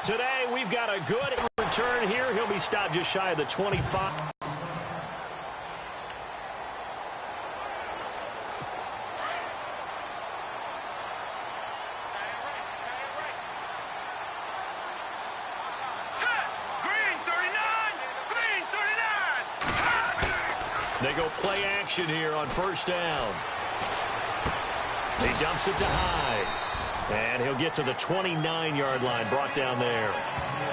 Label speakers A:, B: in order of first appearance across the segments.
A: today. We've got a good return here. He'll be stopped just shy of the 25. They go play action here on first down. He dumps it to Hyde. And he'll get to the 29-yard line, brought down there.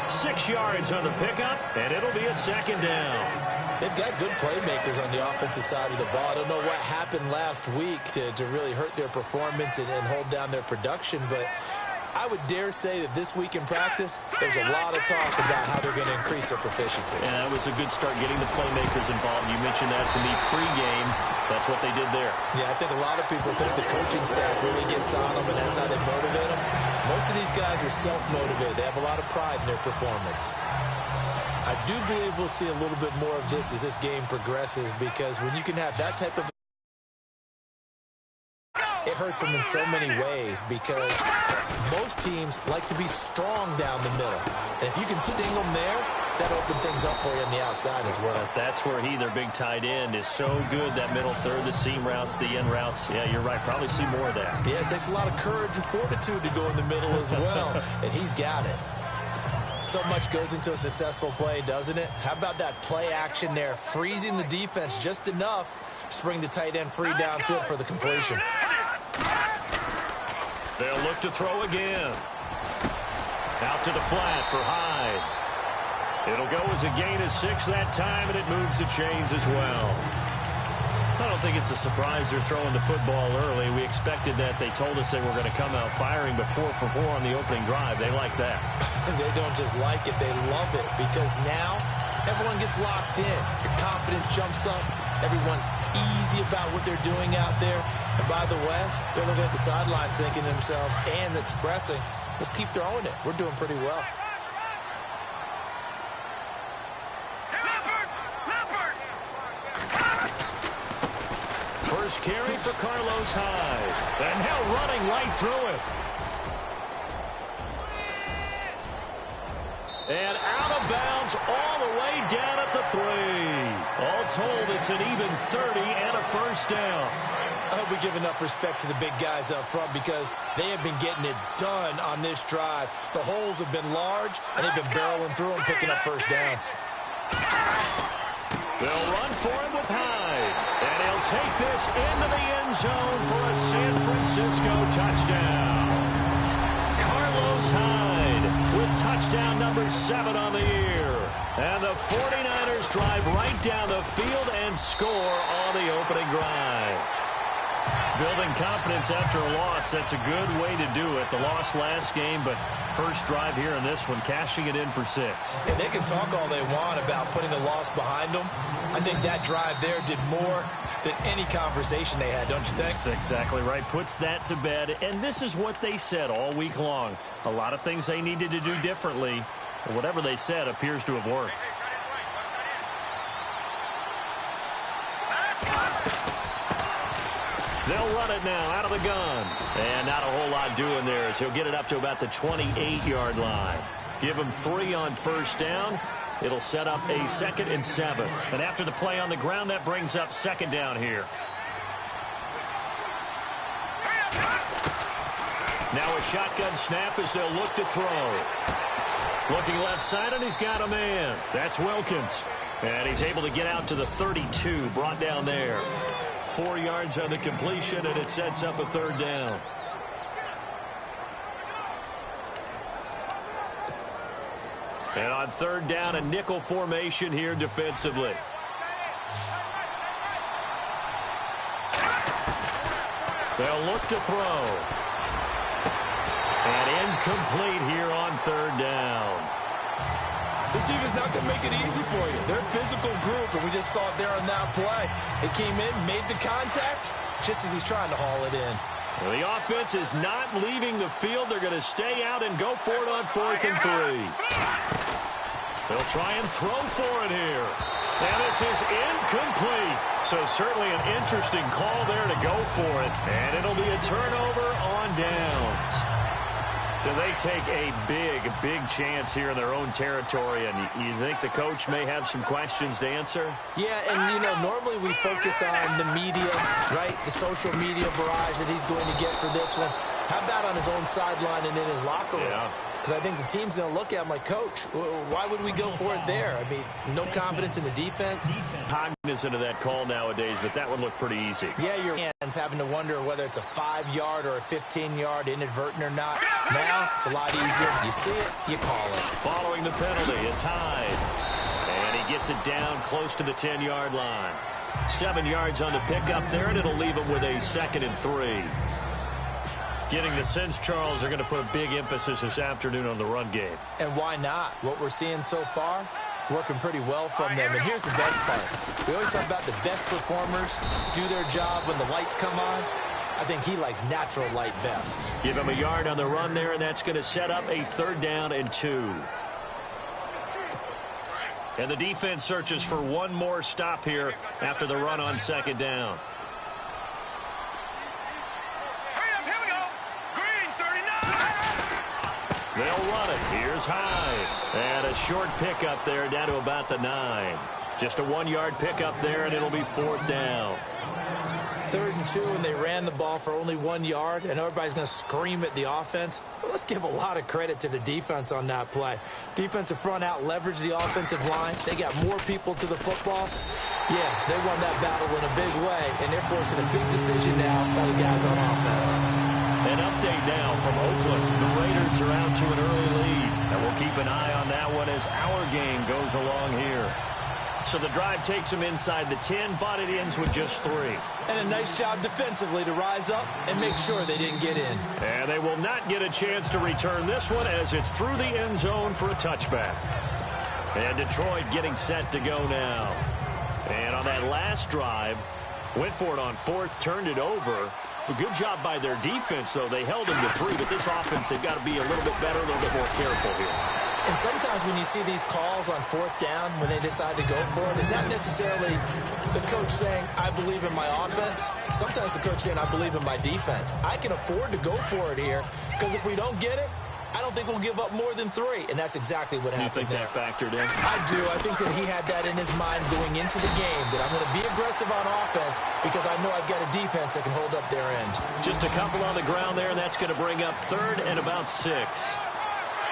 A: 6 yards on the pickup, and it'll be a second down.
B: They've got good playmakers on the offensive side of the ball. I don't know what happened last week to really hurt their performance and hold down their production, but I would dare say that this week in practice, there's a lot of talk about how they're going to increase their proficiency.
A: And that was a good start getting the playmakers involved. You mentioned that to me pregame. That's what they did there.
B: Yeah, I think a lot of people think the coaching staff really gets on them, and that's how they motivate them. Most of these guys are self-motivated. They have a lot of pride in their performance. I do believe we'll see a little bit more of this as this game progresses, because when you can have that type of... it hurts them in so many ways, because most teams like to be strong down the middle. And if you can sting them there, that opens things up for you on the outside as well.
A: That's where their big tight end, is so good, that middle third, the seam routes, the end routes. Yeah, you're right. Probably see more of that.
B: Yeah, it takes a lot of courage and fortitude to go in the middle as well, and he's got it. So much goes into a successful play, doesn't it? How about that play action there, freezing the defense just enough to bring the tight end free downfield for the completion.
A: They'll look to throw again. Out to the flat for Hyde. It'll go as a gain of 6 that time, and it moves the chains as well. I don't think it's a surprise they're throwing the football early. We expected that. They told us they were going to come out firing, but 4 for 4 on the opening drive. They like that.
B: They don't just like it, they love it, because now everyone gets locked in. Your confidence jumps up. Everyone's easy about what they're doing out there. And by the way, they're looking at the sideline thinking to themselves and expressing, let's keep throwing it. We're doing pretty well.
A: First carry for Carlos Hyde. And now running right through it. And out of bounds all the way down at the 3. All told, it's an even 30 and a first down.
B: I hope we give enough respect to the big guys up front, because they have been getting it done on this drive. The holes have been large, and they've been barreling through them, picking up first downs.
A: They'll run for it with Hyde. And he'll take this into the end zone for a San Francisco touchdown. Carlos Hyde with touchdown number 7 on the year. And the 49ers drive right down the field and score on the opening drive. Building confidence after a loss, that's a good way to do it. The loss last game, but first drive here in this one, cashing it in for 6.
B: And they can talk all they want about putting a loss behind them. I think that drive there did more than any conversation they had, don't you think?
A: That's exactly right. Puts that to bed. And this is what they said all week long. A lot of things they needed to do differently. Whatever they said appears to have worked. They'll run it now out of the gun. And not a whole lot doing there, as he'll get it up to about the 28-yard line. Give him 3 on first down. It'll set up a 2nd and 7. And after the play on the ground, that brings up 2nd down here. Now a shotgun snap as they'll look to throw. Looking left side, and he's got a man. That's Wilkins. And he's able to get out to the 32, brought down there. 4 yards on the completion, and it sets up a 3rd down. And on 3rd down, a nickel formation here defensively. They'll look to throw. And incomplete here on 3rd down.
B: This defense is not going to make it easy for you. They're a physical group, and we just saw it there on that play. They came in, made the contact, just as he's trying to haul it in.
A: Well, the offense is not leaving the field. They're going to stay out and go for it on 4th and 3. They'll try and throw for it here. And this is incomplete. So certainly an interesting call there to go for it. And it'll be a turnover on downs. So they take a big chance here in their own territory, and you think the coach may have some questions to answer?
B: Yeah, and, you know, normally we focus on the media, right, the social media barrage that he's going to get for this one. How about on his own sideline and in his locker room?
A: Yeah.
B: Because I think the team's going to look at him like, Coach, why would we go for it there? I mean, no confidence in the defense.
A: Cognizant of that call nowadays, but that one looked pretty easy.
B: Yeah, your hands having to wonder whether it's a 5-yard or a 15-yard inadvertent or not. Now, it's a lot easier. You see it, you call it.
A: Following the penalty, it's Hyde. And he gets it down close to the 10-yard line. 7 yards on the pickup there, and it'll leave him with a 2nd and 3. Getting the sense, Charles, are going to put a big emphasis this afternoon on the run game.
B: And why not? What we're seeing so far, it's working pretty well from them. And here's the best part. We always talk about the best performers do their job when the lights come on. I think he likes natural light best.
A: Give him a yard on the run there, and that's going to set up a 3rd down and 2. And the defense searches for one more stop here after the run on 2nd down. They'll run it. Here's Hyde. And a short pickup there down to about the 9. Just a 1-yard pickup there, and it'll be 4th down.
B: 3rd and 2, and they ran the ball for only 1 yard, and everybody's going to scream at the offense. Well, let's give a lot of credit to the defense on that play. Defensive front out leveraged the offensive line. They got more people to the football. Yeah, they won that battle in a big way, and they're forcing a big decision now by the guys on offense.
A: An update now from Oakland. The Raiders are out to an early lead, and we'll keep an eye on that one as our game goes along here. So the drive takes them inside the 10, but it ends with just 3.
B: And a nice job defensively to rise up and make sure they didn't get in.
A: And they will not get a chance to return this one as it's through the end zone for a touchback. And Detroit getting set to go now. And on that last drive, went for it on 4th, turned it over. A good job by their defense, though. They held them to 3, but this offense, they've got to be a little bit better, a little bit more careful here.
B: And sometimes when you see these calls on 4th down, when they decide to go for it, it's not necessarily the coach saying, I believe in my offense. Sometimes the coach saying, I believe in my defense. I can afford to go for it here, because if we don't get it, I don't think we'll give up more than 3. And that's exactly what happened there.
A: You think that factored in?
B: I do. I think that he had that in his mind going into the game, that I'm going to be aggressive on offense because I know I've got a defense that can hold up their end.
A: Just a couple on the ground there, and that's going to bring up 3rd and about 6.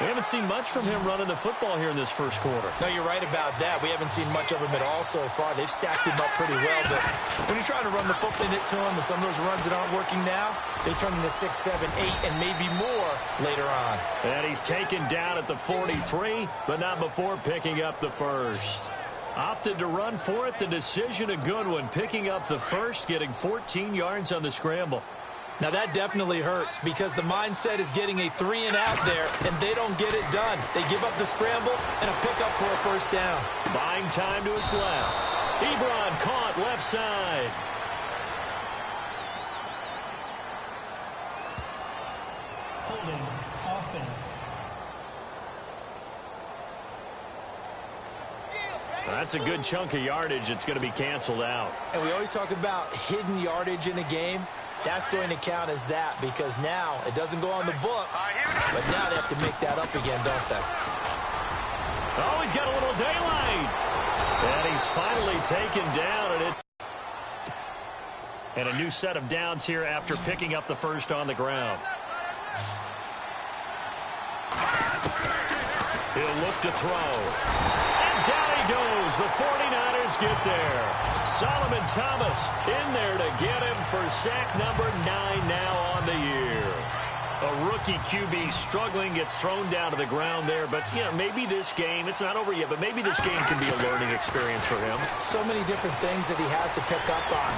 A: We haven't seen much from him running the football here in this first quarter.
B: No, you're right about that. We haven't seen much of him at all so far. They've stacked him up pretty well, but when you're trying to run the football to him and some of those runs that aren't working now, they turn into 6, 7, 8, and maybe more later on.
A: And he's taken down at the 43, but not before picking up the 1st. Opted to run for it. The decision a good one. Picking up the 1st, getting 14 yards on the scramble.
B: Now, that definitely hurts because the mindset is getting a 3 and out there, and they don't get it done. They give up the scramble and a pickup for a 1st down.
A: Buying time to his left. Ebron caught left side.
C: Holding offense.
A: That's a good chunk of yardage. It's going to be canceled out.
B: And we always talk about hidden yardage in a game. That's going to count as that because now it doesn't go on the books, but now they have to make that up again, don't they?
A: Oh, he's got a little daylight. And he's finally taken down. And a new set of downs here after picking up the 1st on the ground. He'll look to throw. And down he goes. The 49ers get there. Solomon Thomas in there to get him for sack number 9 now on the year. A rookie QB struggling, gets thrown down to the ground there. But, you know, maybe this game, it's not over yet, but maybe this game can be a learning experience for him.
B: So many different things that he has to pick up on.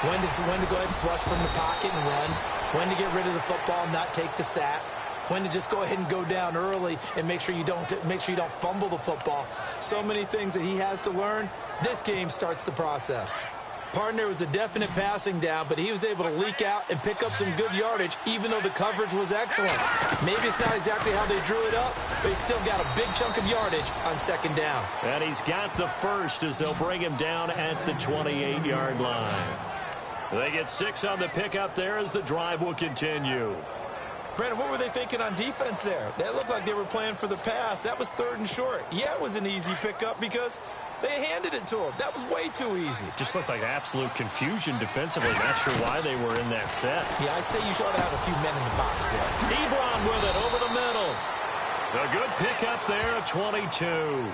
B: When to go ahead and flush from the pocket and run. When to get rid of the football and not take the sack. When to just go ahead and go down early and make sure you don't fumble the football. So many things that he has to learn. This game starts the process. Partner was a definite passing down, but he was able to leak out and pick up some good yardage, even though the coverage was excellent. Maybe it's not exactly how they drew it up, but he still got a big chunk of yardage on 2nd down.
A: And he's got the 1st as they'll bring him down at the 28-yard line. They get 6 on the pickup there as the drive will continue.
B: Brandon, what were they thinking on defense there? They looked like they were playing for the pass. That was 3rd and short. Yeah, it was an easy pickup because they handed it to him. That was way too easy.
A: Just looked like absolute confusion defensively. Not sure why they were in that set.
B: Yeah, I'd say you should have a few men in the box there.
A: Ebron with it over the middle. A good pickup there at 22.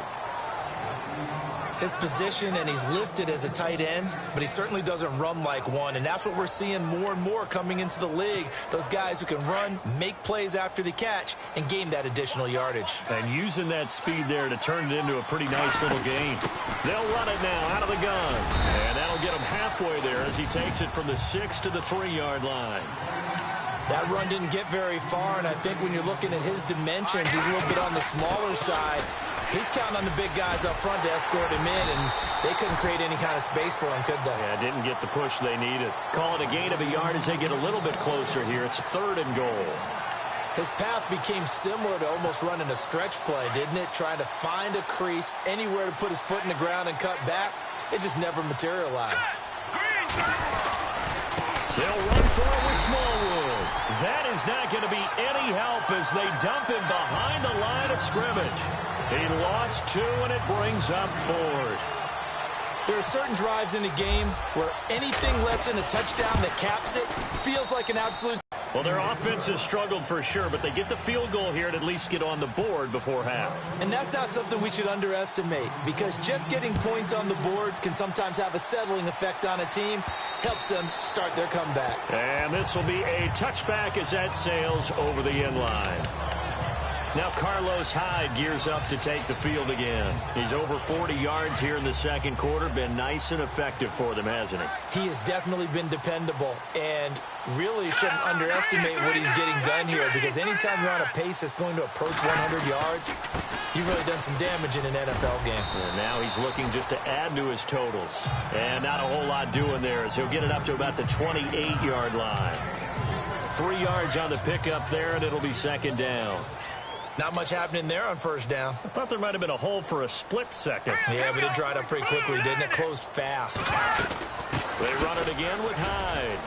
B: His position, and he's listed as a tight end, but he certainly doesn't run like one, and that's what we're seeing more and more coming into the league. Those guys who can run, make plays after the catch, and gain that additional yardage.
A: And using that speed there to turn it into a pretty nice little gain. They'll run it now out of the gun, and that'll get him halfway there as he takes it from the 6 to the 3-yard line.
B: That run didn't get very far, and I think when you're looking at his dimensions, he's a little bit on the smaller side. He's counting on the big guys up front to escort him in, and they couldn't create any kind of space for him, could they?
A: Yeah, didn't get the push they needed. Call it a gain of a yard as they get a little bit closer here. It's 3rd and goal.
B: His path became similar to almost running a stretch play, didn't it? Trying to find a crease, anywhere to put his foot in the ground and cut back. It just never materialized.
A: They'll run for it with Smallwood. That is not going to be any help as they dump him behind the line of scrimmage. He lost 2, and it brings up 4th.
B: There are certain drives in the game where anything less than a touchdown that caps it feels like an absolute...
A: Well, their offense has struggled for sure, but they get the field goal here and at least get on the board before half.
B: And that's not something we should underestimate, because just getting points on the board can sometimes have a settling effect on a team. Helps them start their comeback.
A: And this will be a touchback as that sails over the end line. Now Carlos Hyde gears up to take the field again. He's over 40 yards here in the 2nd quarter. Been nice and effective for them, hasn't he?
B: He has definitely been dependable, and really shouldn't underestimate what he's getting done here, because anytime you're on a pace that's going to approach 100 yards, you've really done some damage in an NFL game.
A: And now he's looking just to add to his totals. And not a whole lot doing there as he'll get it up to about the 28-yard line. 3 yards on the pickup there, and it'll be 2nd down.
B: Not much happening there on 1st down.
A: I thought there might have been a hole for a split second.
B: Yeah, but it dried up pretty quickly, didn't it? Closed fast.
A: They run it again with Hyde.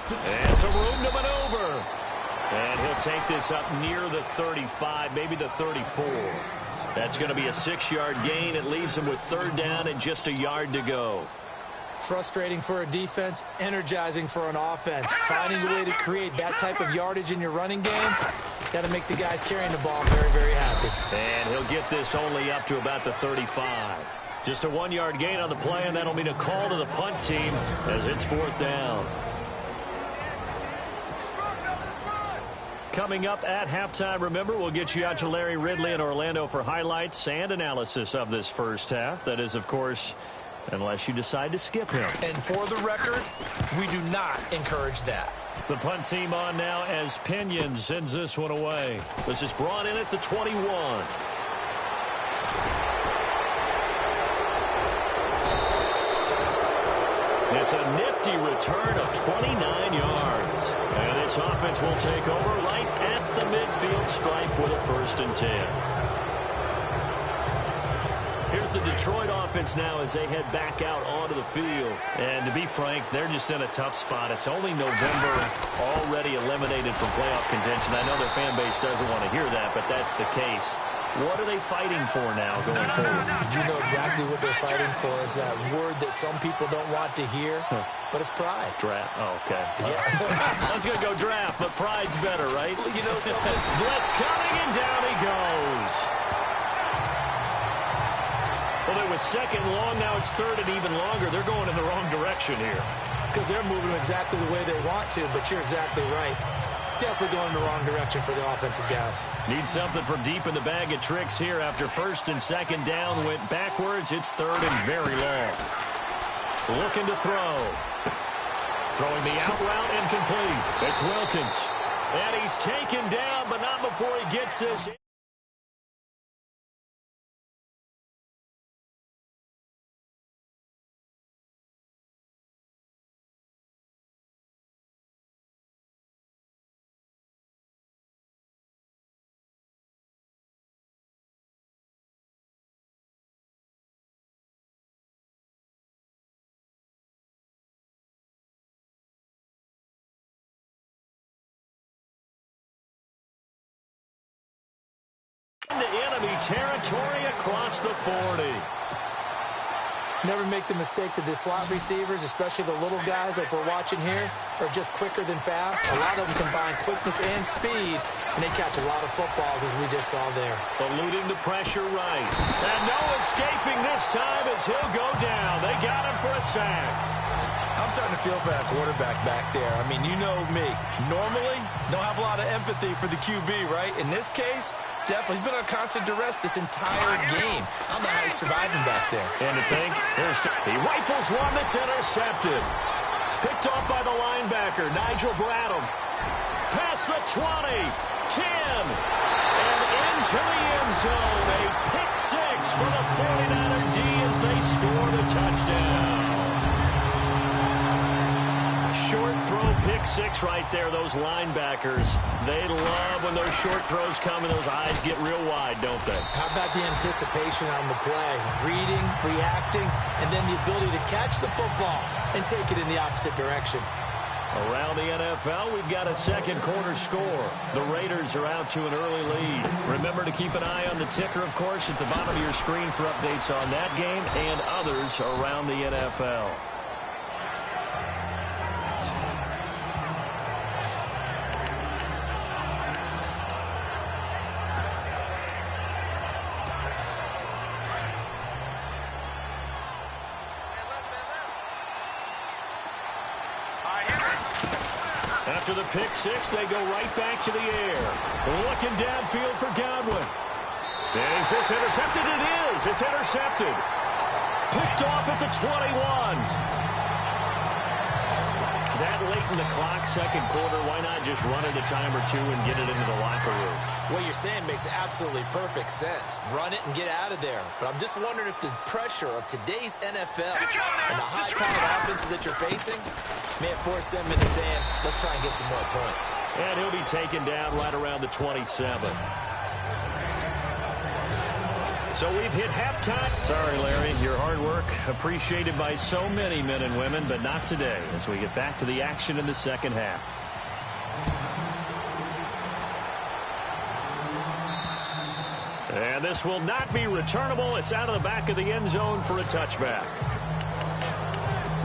A: And some room to maneuver. And he'll take this up near the 35, maybe the 34. That's going to be a 6-yard gain. It leaves him with 3rd down and just a yard to go.
B: Frustrating for a defense, energizing for an offense. Finding a way to create that type of yardage in your running game, got to make the guys carrying the ball very, very happy.
A: And he'll get this only up to about the 35. Just a 1-yard gain on the play, and that'll mean a call to the punt team as it's 4th down. Coming up at halftime, remember, we'll get you out to Larry Ridley in Orlando for highlights and analysis of this first half. That is, of course, unless you decide to skip him.
B: And for the record, we do not encourage that.
A: The punt team on now as Pinion sends this one away. This is brought in at the 21. It's a nifty return of 29 yards. And this offense will take over right at the midfield stripe with a 1st and 10. Here's the Detroit offense now as they head back out onto the field. And to be frank, they're just in a tough spot. It's only November, already eliminated from playoff contention. I know their fan base doesn't want to hear that, but that's the case. What are they fighting for now going forward?
B: You know exactly what they're fighting for. Is that word that some people don't want to hear, but it's pride.
A: Draft. Oh, okay.
B: Yeah.
A: I was going to go draft, but pride's better, right?
B: You know something?
A: Blitz coming, and down he goes. Well, it was 2nd and long. Now it's 3rd and even longer. They're going in the wrong direction here.
B: Because they're moving exactly the way they want to, but you're exactly right. Definitely going in the wrong direction for the offensive guys.
A: Need something from deep in the bag of tricks here after 1st and 2nd down went backwards. It's 3rd and very long. Looking to throw. Throwing the out route incomplete. It's Wilkins. And he's taken down, but not before he gets this. enemy territory across the 40.
B: Never make the mistake that the slot receivers, especially the little guys like we're watching here, are just quicker than fast. A lot of them combine quickness and speed, and they catch a lot of footballs, as we just saw there.
A: Eluding the pressure right. And no escaping this time as he'll go down. They got him for a sack.
B: I'm starting to feel for that quarterback back there. I mean, you know me. Normally, don't have a lot of empathy for the QB, right? In this case, definitely. He's been on constant duress this entire game. I don't know how he's surviving back there.
A: And to think, he rifles one that's intercepted. Picked off by the linebacker, Nigel Bradham. Past the 20, 10, and into the end zone. A pick six for the 49er D as they score the touchdown. Short throw, pick six right there. Those linebackers, they love when those short throws come and those eyes get real wide, don't they?
B: How about the anticipation on the play? Reading, reacting, and then the ability to catch the football and take it in the opposite direction.
A: Around the NFL, we've got a second quarter score. The Raiders are out to an early lead. Remember to keep an eye on the ticker, of course, at the bottom of your screen for updates on that game and others around the NFL. After the pick six, they go right back to the air. Looking downfield for Godwin. Is this intercepted? It is. It's intercepted. Picked off at the 21. That late in the clock, second quarter, why not just run it a time or two and get it into the locker room?
B: What you're saying makes absolutely perfect sense. Run it and get out of there. But I'm just wondering if the pressure of today's NFL and the high-powered offenses that you're facing may have forced them into saying, let's try and get some more points.
A: And he'll be taken down right around the 27. So we've hit halftime. Sorry, Larry, your hard work appreciated by so many men and women, but not today as we get back to the action in the second half. And this will not be returnable. It's out of the back of the end zone for a touchback.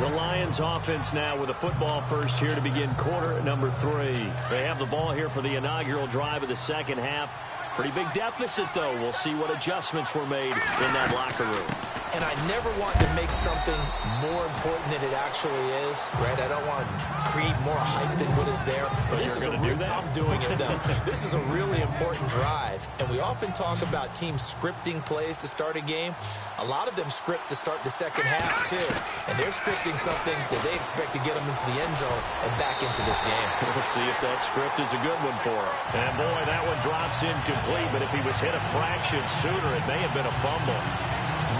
A: The Lions offense now with a football first here to begin quarter number 3. They have the ball here for the inaugural drive of the second half. Pretty big deficit, though. We'll see what adjustments were made in that locker room.
B: And I never want to make something more important than it actually is, right? I don't want to create more hype than what is there. But this is
A: going to do that?
B: I'm doing it, though. This is a really important drive. And we often talk about teams scripting plays to start a game. A lot of them script to start the second half, too. And they're scripting something that they expect to get them into the end zone and back into this game.
A: We'll see if that script is a good one for them. And, boy, that one drops incomplete. But if he was hit a fraction sooner, it may have been a fumble.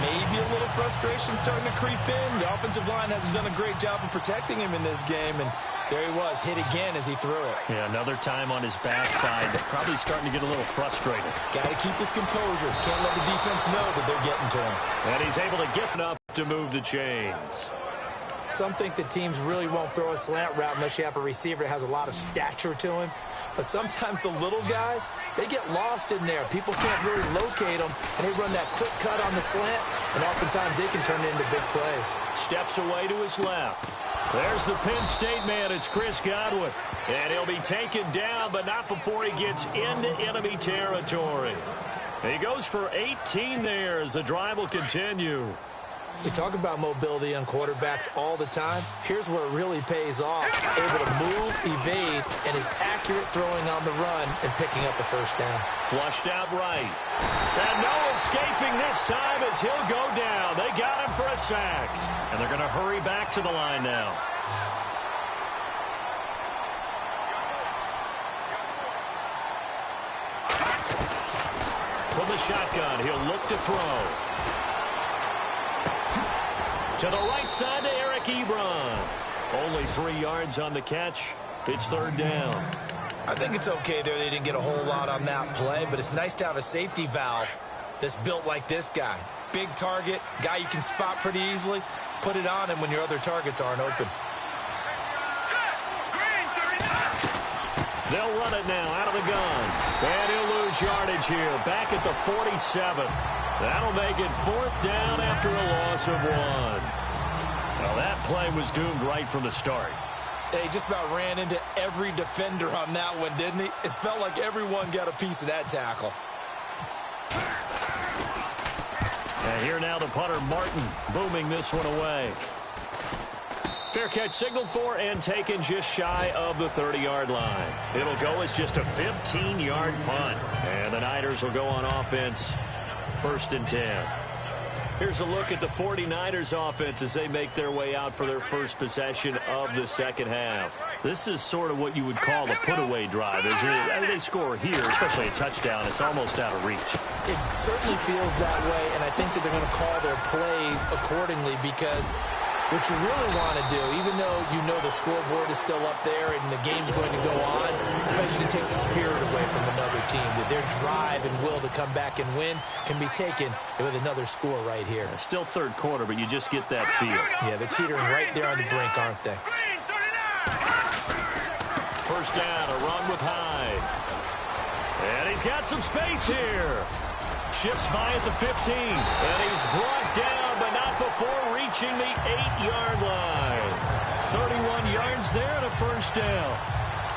B: Maybe a little frustration starting to creep in. The offensive line hasn't done a great job of protecting him in this game, and there he was, hit again as he threw it.
A: Yeah, another time on his backside, probably starting to get a little frustrated.
B: Got to keep his composure. Can't let the defense know that they're getting to him.
A: And he's able to get enough to move the chains.
B: Some think that teams really won't throw a slant route unless you have a receiver that has a lot of stature to him. But sometimes the little guys, they get lost in there. People can't really locate them, and they run that quick cut on the slant, and oftentimes they can turn it into big plays.
A: Steps away to his left. There's the Penn State man. It's Chris Godwin. And he'll be taken down, but not before he gets into enemy territory. He goes for 18 there as the drive will continue.
B: We talk about mobility on quarterbacks all the time. Here's where it really pays off. Able to move, evade, and is accurate throwing on the run and picking up a first down.
A: Flushed out right. And no escaping this time as he'll go down. They got him for a sack. And they're going to hurry back to the line now. From the shotgun, he'll look to throw. To the right side to Eric Ebron. Only 3 yards on the catch. It's third down.
B: I think it's okay there. They didn't get a whole lot on that play, but it's nice to have a safety valve that's built like this guy. Big target, guy you can spot pretty easily. Put it on him when your other targets aren't open.
A: They'll run it now out of the gun. And he'll lose lose yardage here. Back at the 47. That'll make it 4th down after a loss of 1. Well, that play was doomed right from the start.
B: He just about ran into every defender on that one, didn't he? It felt like everyone got a piece of that tackle.
A: And here now the punter, Martin, booming this one away. Fair catch signaled for and taken just shy of the 30-yard line. It'll go as just a 15-yard punt. And the Niners will go on offense, 1st and 10. Here's a look at the 49ers offense as they make their way out for their first possession of the second half. This is sort of what you would call a put-away drive. As they score here, especially a touchdown, it's almost out of reach.
B: It certainly feels that way, and I think that they're going to call their plays accordingly because what you really want to do, even though you know the scoreboard is still up there and the game's going to go on, in fact, you can take the spirit away from another team. That their drive and will to come back and win can be taken with another score right here.
A: Still 3rd quarter, but you just get that feel.
B: Yeah, they're teetering right there on the brink, aren't they?
A: 1st down, a run with Hyde. And he's got some space here. Shifts by at the 15. And he's brought down, but not before reaching the 8-yard line. 31 yards there and a 1st down.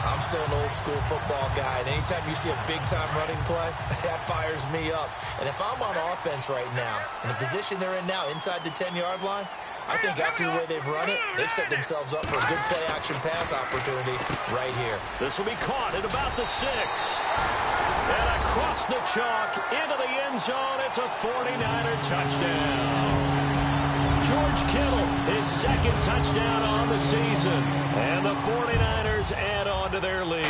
B: I'm still an old-school football guy, and anytime you see a big-time running play, that fires me up. And if I'm on offense right now, in the position they're in now, inside the 10-yard line, I think after the way they've run it, they've set themselves up for a good play-action pass opportunity right here.
A: This will be caught at about the 6. And across the chalk, into the end zone, it's a 49er touchdown. George Kittle, his 2nd touchdown on the season. And the 49ers add on to their lead.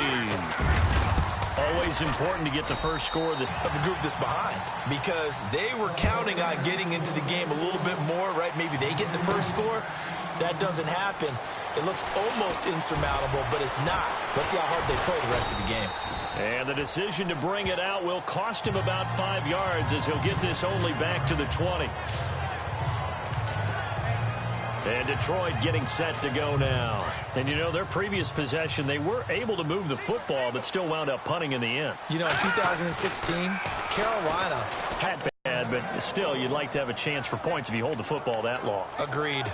A: Always important to get the first score of the
B: group that's behind, because they were counting on getting into the game a little bit more, right? Maybe they get the first score. That doesn't happen. It looks almost insurmountable, but it's not. Let's see how hard they play the rest of the game.
A: And the decision to bring it out will cost him about 5 yards as he'll get this only back to the 20. And Detroit getting set to go now. And, you know, their previous possession, they were able to move the football, but still wound up punting in the end.
B: You know, in 2016, Carolina
A: had bad, but still, you'd like to have a chance for points if you hold the football that long.
B: Agreed.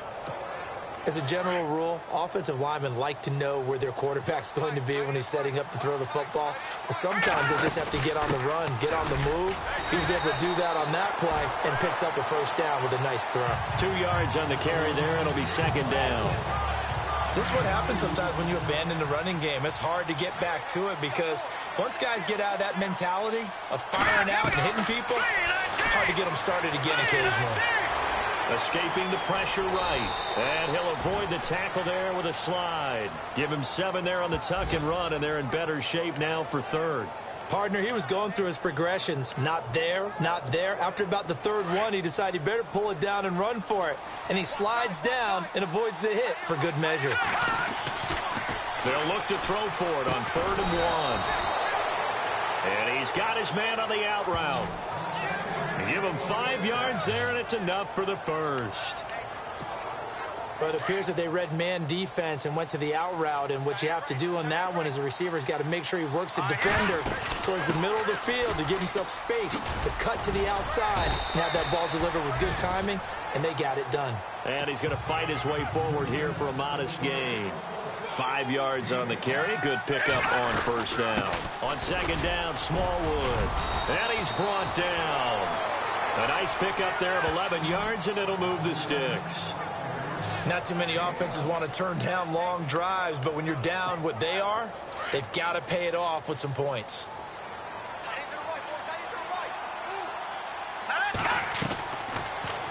B: As a general rule, offensive linemen like to know where their quarterback's going to be when he's setting up to throw the football. But sometimes they just have to get on the run, get on the move. He was able to do that on that play and picks up a 1st down with a nice throw.
A: 2 yards on the carry there, and it'll be 2nd down.
B: This is what happens sometimes when you abandon the running game. It's hard to get back to it because once guys get out of that mentality of firing out and hitting people, hard to get them started again occasionally.
A: Escaping the pressure right. And he'll avoid the tackle there with a slide. Give him 7 there on the tuck and run, and they're in better shape now for 3rd.
B: Partner, he was going through his progressions. Not there, not there. After about the 3rd one, he decided he better pull it down and run for it. And he slides down and avoids the hit for good measure.
A: They'll look to throw for it on 3rd and 1. And he's got his man on the out route. Give him 5 yards there, and it's enough for the 1st.
B: But it appears that they read man defense and went to the out route, and what you have to do on that one is the receiver's got to make sure he works the defender towards the middle of the field to give himself space to cut to the outside and have that ball delivered with good timing, and they got it done.
A: And he's going to fight his way forward here for a modest gain. 5 yards on the carry. Good pickup on 1st down. On 2nd down, Smallwood. And he's brought down. A nice pickup there of 11 yards, and it'll move the sticks.
B: Not too many offenses want to turn down long drives, but when you're down what they are, they've got to pay it off with some points.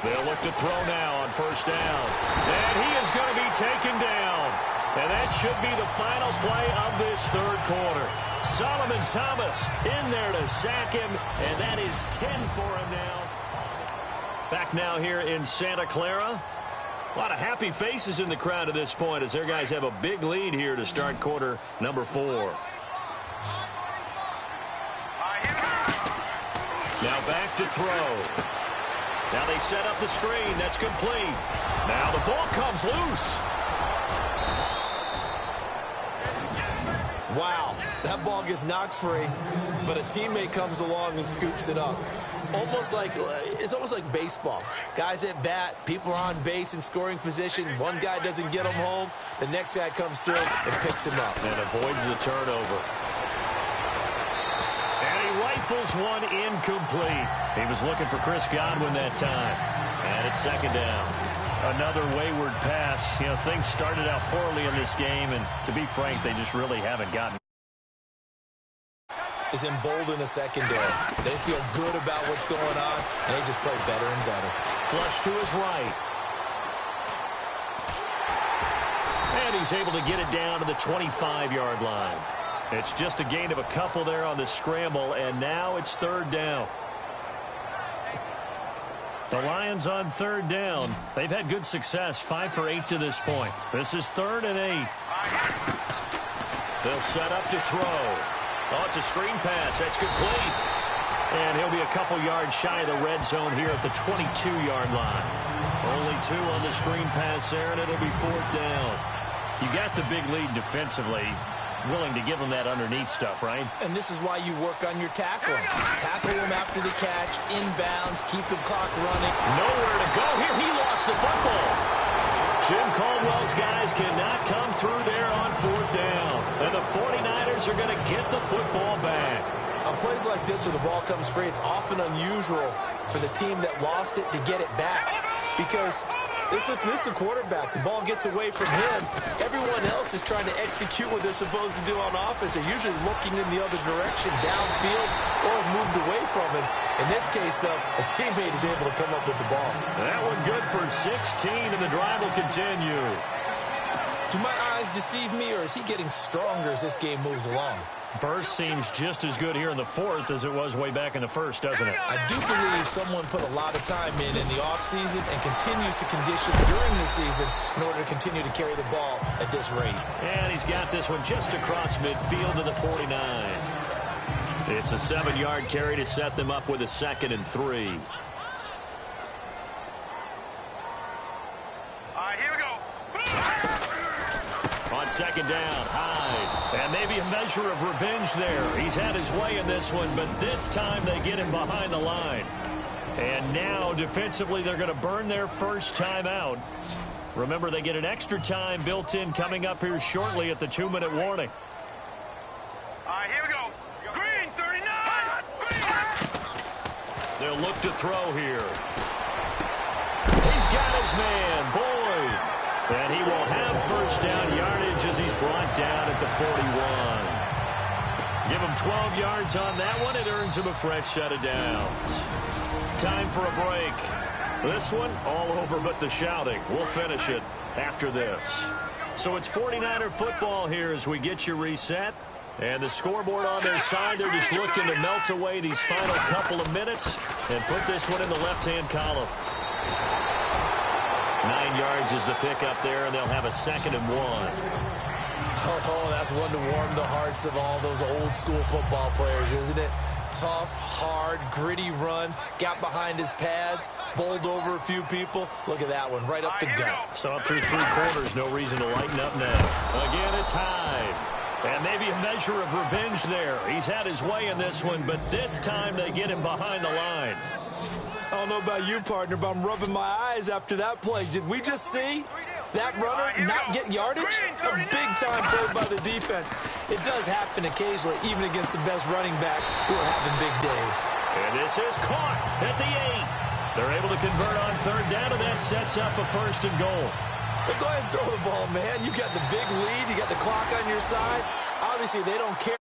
A: They'll look to throw now on 1st down. And he is going to be taken down. And that should be the final play of this 3rd quarter. Solomon Thomas in there to sack him, and that is 10 for him now. Back now here in Santa Clara. A lot of happy faces in the crowd at this point as their guys have a big lead here to start quarter number 4. Now back to throw. Now they set up the screen. That's complete. Now the ball comes loose.
B: Wow, that ball gets knocked free. but a teammate comes along and scoops it up. It's almost like baseball. Guys at bat, people are on base in scoring position. One guy doesn't get him home. The next guy comes through and picks him up.
A: And avoids the turnover. And he rifles one incomplete. He was looking for Chris Godwin that time. And it's second down. Another wayward pass. You know, things started out poorly in this game, and to be frank, they just really haven't gotten.
B: Is emboldened a secondary. They feel good about what's going on, and they just play better and better.
A: Flush to his right. And he's able to get it down to the 25-yard line. It's just a gain of a couple there on the scramble, and now it's third down. The Lions on third down. They've had good success, 5 for 8 to this point. This is 3rd and 8. They'll set up to throw. Oh, it's a screen pass. That's complete. And he'll be a couple yards shy of the red zone here at the 22-yard line. Only 2 on the screen pass there, and it'll be 4th down. You got the big lead defensively. Willing to give them that underneath stuff, right?
B: And this is why you work on your tackling. Tackle them after the catch, inbounds, keep the clock running.
A: Nowhere to go here. He lost the football. Jim Caldwell's guys cannot come through there on 4th down. And the 49ers are going to get the football back.
B: On plays like this where the ball comes free, it's often unusual for the team that lost it to get it back. Because this is the quarterback. The ball gets away from him. Everyone else is trying to execute what they're supposed to do on offense. They're usually looking in the other direction, downfield, or moved away from him. In this case, though, a teammate is able to come up with the ball.
A: That one good for 16, and the drive will continue.
B: Do my eyes deceive me, or is he getting stronger as this game moves along?
A: Burst seems just as good here in the 4th as it was way back in the 1st, doesn't it?
B: I do believe someone put a lot of time in the offseason and continues to condition during the season in order to continue to carry the ball at this rate.
A: And he's got this one just across midfield to the 49. It's a 7-yard carry to set them up with a 2nd and 3.
D: All right, here we go.
A: On 2nd down, Hyde. And maybe a measure of revenge there. He's had his way in this one, but this time they get him behind the line. And now, defensively, they're going to burn their first time out. Remember, they get an extra time built in coming up here shortly at the 2-minute warning.
D: All right, here we go. Green, 39. Green.
A: They'll look to throw here. He's got his man, Boyd. And he will have first down yardage as he's brought down at the 41. Give him 12 yards on that one. It earns him a fresh set of downs. Time for a break. This one, all over but the shouting. We'll finish it after this. So it's 49er football here as we get you reset. And the scoreboard on their side, they're just looking to melt away these final couple of minutes and put this one in the left-hand column. 9 yards is the pickup there, and they'll have a 2nd and 1.
B: Oh, that's one to warm the hearts of all those old-school football players, isn't it? Tough, hard, gritty run, got behind his pads, bowled over a few people. Look at that one, right up the gut.
A: So up through 3 quarters, no reason to lighten up now. Again, it's Hyde. And maybe a measure of revenge there. He's had his way in this one, but this time they get him behind the line.
B: I don't know about you, partner, but I'm rubbing my eyes after that play. Did we just see that runner not get yardage? A big-time play by the defense. It does happen occasionally, even against the best running backs who are having big days.
A: And this is caught at the 8. They're able to convert on 3rd down, and that sets up a 1st and goal.
B: Well, go ahead and throw the ball, man. You got the big lead. You got the clock on your side. Obviously, they don't care.